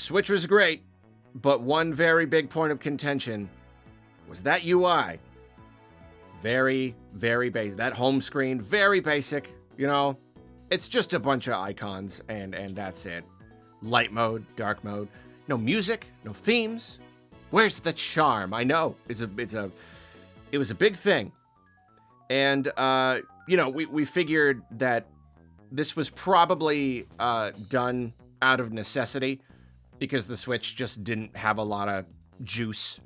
Switch was great, but one very big point of contention was that UI. Very, very basic. That home screen, very basic, you know? It's just a bunch of icons, and that's it. Light mode, dark mode. No music, no themes. Where's the charm? I know, it was a big thing. And, you know, we figured that this was probably done out of necessity because the Switch just didn't have a lot of juice.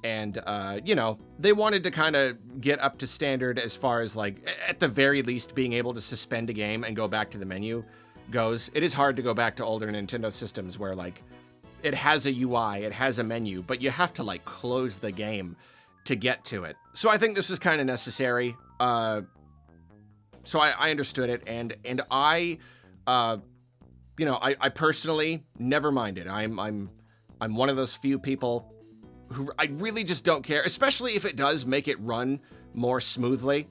And, you know, they wanted to kind of get up to standard as far as, like, at the very least, being able to suspend a game and go back to the menu goes. It is hard to go back to older Nintendo systems where, like, it has a UI, it has a menu, but you have to, like, close the game to get to it. So I think this was kind of necessary. So I understood it, and I, you know, I personally never minded. I'm one of those few people who I really just don't care, especially if it does make it run more smoothly.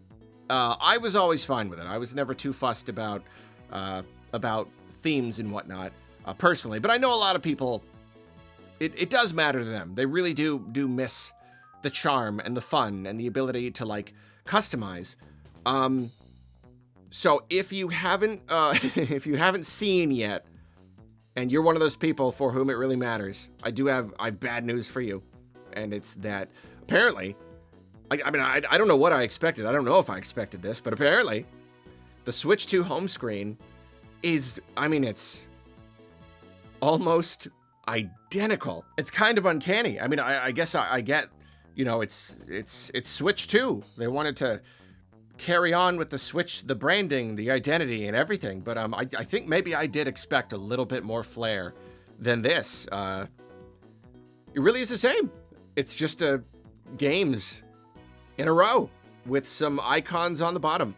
I was always fine with it. I was never too fussed about themes and whatnot, personally. But I know a lot of people, it does matter to them. They really do miss the charm and the fun and the ability to, like, customize. So if you haven't if you haven't seen yet, and you're one of those people for whom it really matters, I have bad news for you. And it's that apparently, I mean, I don't know what I expected. I don't know if I expected this, but apparently the Switch 2 home screen is, I mean, it's almost identical. It's kind of uncanny. I mean, I guess I get, you know, it's Switch 2. They wanted to carry on with the Switch, the branding, the identity, and everything. But I think maybe I did expect a little bit more flair than this. It really is the same. It's just games in a row with some icons on the bottom.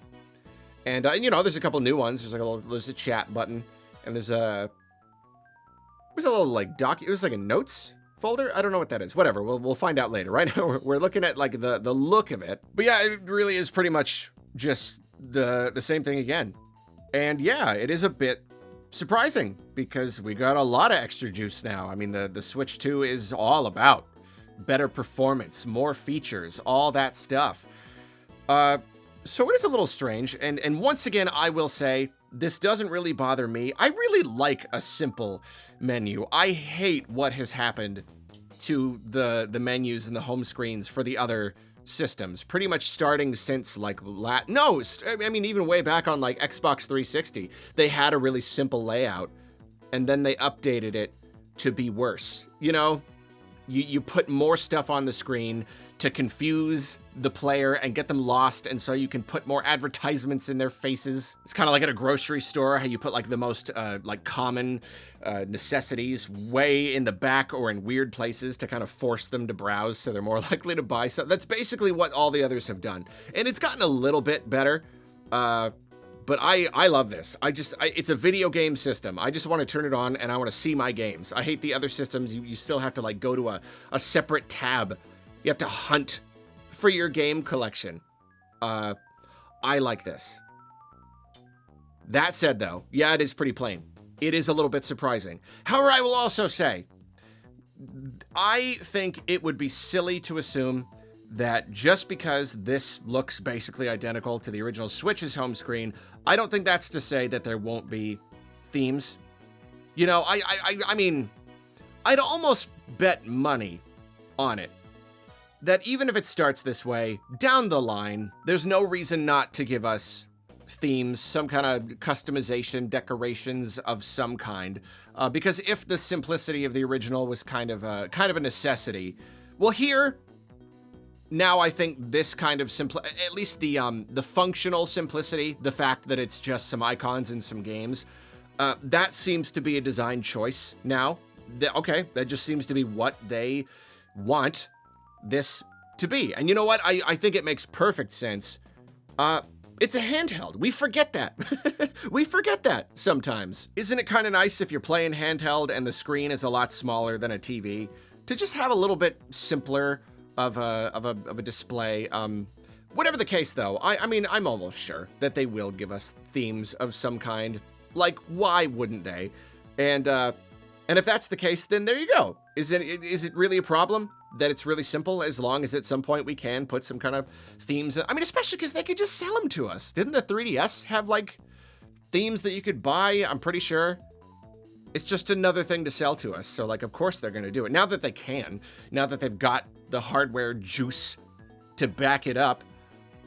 And, you know, there's a couple new ones. There's a chat button, and there's a little, like, it was like a notes folder. I don't know what that is. Whatever. We'll find out later. Right now, we're looking at, like, the look of it. But yeah, it really is pretty much just the same thing again. And yeah, it is a bit surprising because we got a lot of extra juice now. I mean, the Switch 2 is all about better performance, more features, all that stuff. So it is a little strange. And once again, I will say, this doesn't really bother me. I really like a simple menu. I hate what has happened to the menus and the home screens for the other systems, pretty much starting since, like, I mean, even way back on, like, Xbox 360, they had a really simple layout, and then they updated it to be worse. You know, you put more stuff on the screen to confuse the player and get them lost, and so you can put more advertisements in their faces. It's kind of like at a grocery store, how you put, like, the most, like, common necessities way in the back or in weird places to kind of force them to browse so they're more likely to buy stuff. That's basically what all the others have done. And it's gotten a little bit better, but I love this. It's a video game system. I just want to turn it on and I want to see my games. I hate the other systems. You still have to, like, go to a separate tab. You have to hunt for your game collection. I like this. That said, though, yeah, it is pretty plain. It is a little bit surprising. However, I will also say, I think it would be silly to assume that just because this looks basically identical to the original Switch's home screen, I don't think that's to say that there won't be themes. You know, I mean, I'd almost bet money on it that even if it starts this way, down the line, there's no reason not to give us themes, some kind of customization, decorations of some kind. Because if the simplicity of the original was kind of a necessity, well, here, now I think this kind of at least the functional simplicity, the fact that it's just some icons and some games, that seems to be a design choice now. Okay, that just seems to be what they want this to be. And you know what? I think it makes perfect sense. It's a handheld. We forget that. We forget that sometimes. Isn't it kind of nice if you're playing handheld and the screen is a lot smaller than a TV to just have a little bit simpler of a display? Whatever the case, though, I mean, I'm almost sure that they will give us themes of some kind. Like, why wouldn't they? And And if that's the case, then there you go. Is it really a problem that it's really simple as long as at some point we can put some kind of themes in? I mean, especially because they could just sell them to us. Didn't the 3DS have like themes that you could buy? I'm pretty sure. It's just another thing to sell to us. So like, of course they're going to do it. Now that they can, now that they've got the hardware juice to back it up,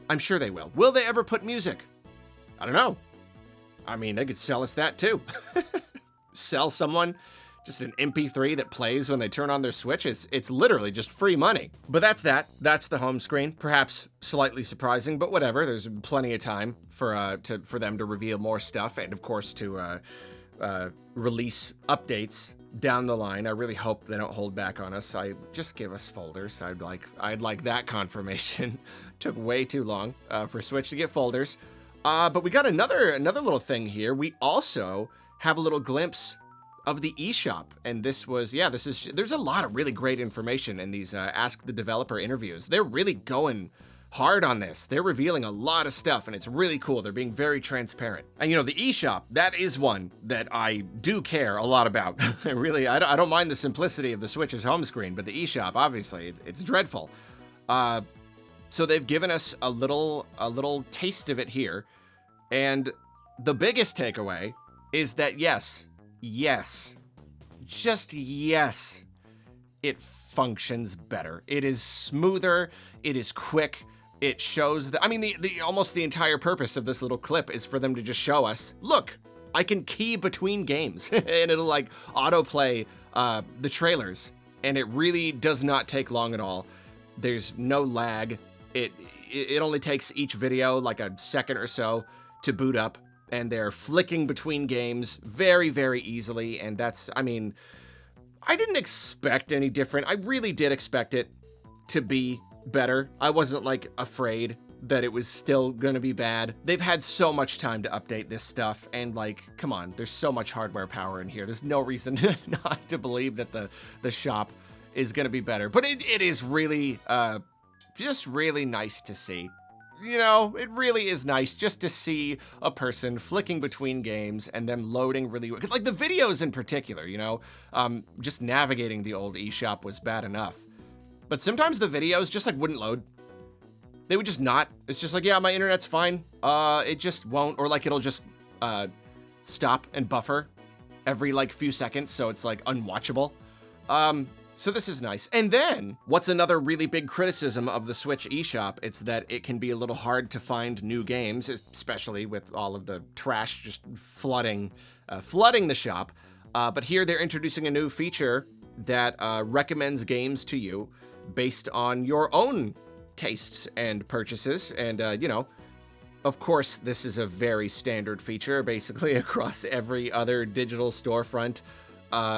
I'm sure they will. Will they ever put music? I don't know. I mean, they could sell us that too. Sell someone just an MP3 that plays when they turn on their Switch. It's literally just free money. But that's that. That's the home screen. Perhaps slightly surprising, but whatever. There's plenty of time for them to reveal more stuff, and of course to release updates down the line. I really hope they don't hold back on us. Just give us folders. I'd like that confirmation. Took way too long for Switch to get folders. But we got another little thing here. We also have a little glimpse of the eShop, and there's a lot of really great information in these Ask the Developer interviews. They're really going hard on this. They're revealing a lot of stuff, and it's really cool. They're being very transparent. And you know, the eShop, that is one that I do care a lot about. Really, I don't mind the simplicity of the Switch's home screen, but the eShop, obviously, it's dreadful. So they've given us a little taste of it here, and the biggest takeaway is that yes, just yes, it functions better. It is smoother, it is quick, it shows that, I mean, almost the entire purpose of this little clip is for them to just show us, look, I can key between games, and it'll like autoplay the trailers, and it really does not take long at all. There's no lag. It only takes each video like a second or so to boot up, and they're flicking between games very, very easily, and that's, I mean, I didn't expect any different. I really did expect it to be better. I wasn't, like, afraid that it was still gonna be bad. They've had so much time to update this stuff, and, like, come on, there's so much hardware power in here. There's no reason not to believe that the shop is gonna be better. But it is really, just really nice to see. You know, it really is nice just to see a person flicking between games and them loading really, like the videos in particular, you know, just navigating the old eShop was bad enough. But sometimes the videos just like wouldn't load. They would just not. It's just like, yeah, my internet's fine. It just won't, or like it'll just stop and buffer every like few seconds, so it's like unwatchable. So this is nice. And then, what's another really big criticism of the Switch eShop? It's that it can be a little hard to find new games, especially with all of the trash just flooding the shop. But here they're introducing a new feature that recommends games to you based on your own tastes and purchases. And, you know, of course, this is a very standard feature, basically across every other digital storefront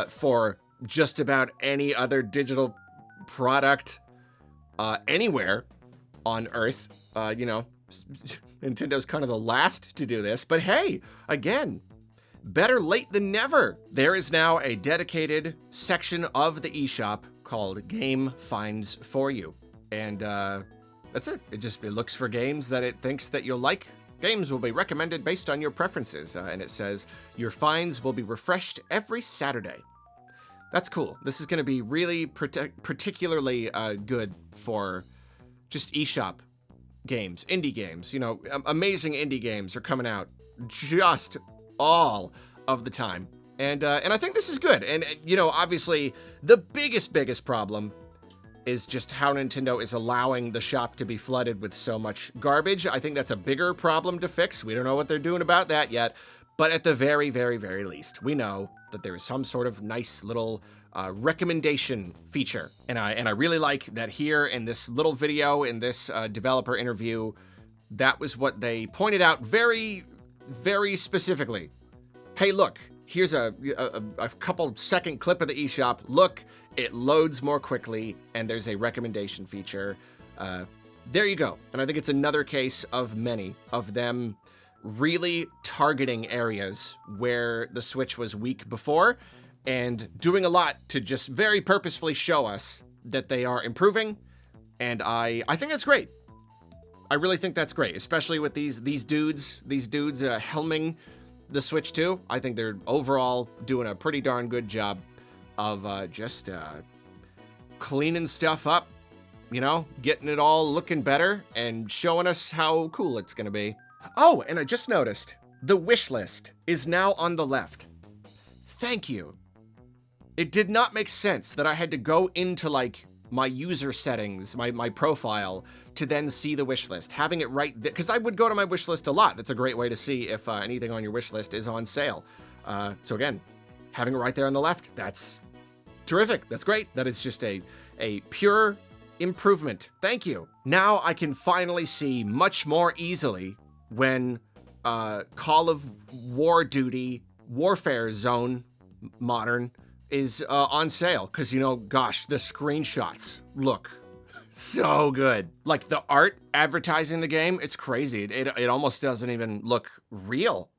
for just about any other digital product anywhere on Earth. You know, Nintendo's kind of the last to do this, but hey, again, better late than never. There is now a dedicated section of the eShop called Game Finds For You. And that's it. It looks for games that it thinks that you'll like. Games will be recommended based on your preferences. And it says your finds will be refreshed every Saturday. That's cool. This is going to be really particularly good for just eShop games, indie games. You know, amazing indie games are coming out just all of the time. And I think this is good. And, you know, obviously, the biggest problem is just how Nintendo is allowing the shop to be flooded with so much garbage. I think that's a bigger problem to fix. We don't know what they're doing about that yet. But at the very, very, very least, we know that there is some sort of nice little recommendation feature. And I really like that here in this little video, in this developer interview, that was what they pointed out very, very specifically. Hey, look, here's a couple second clip of the eShop. Look, it loads more quickly, and there's a recommendation feature. There you go. And I think it's another case of many of them really targeting areas where the Switch was weak before and doing a lot to just very purposefully show us that they are improving. And I think that's great. I really think that's great, especially with these dudes helming the Switch 2. I think they're overall doing a pretty darn good job. of just cleaning stuff up, you know, getting it all looking better and showing us how cool it's gonna be. Oh, and I just noticed the wish list is now on the left. Thank you. It did not make sense that I had to go into like my user settings, my profile, to then see the wish list. Having it right there, because I would go to my wish list a lot. That's a great way to see if anything on your wish list is on sale. So again, having it right there on the left, that's terrific. That's great. That is just a pure improvement. Thank you. Now I can finally see much more easily when Call of Duty Warfare Zone Modern is on sale, because, you know, gosh, the screenshots look so good. Like the art advertising the game, it's crazy. It almost doesn't even look real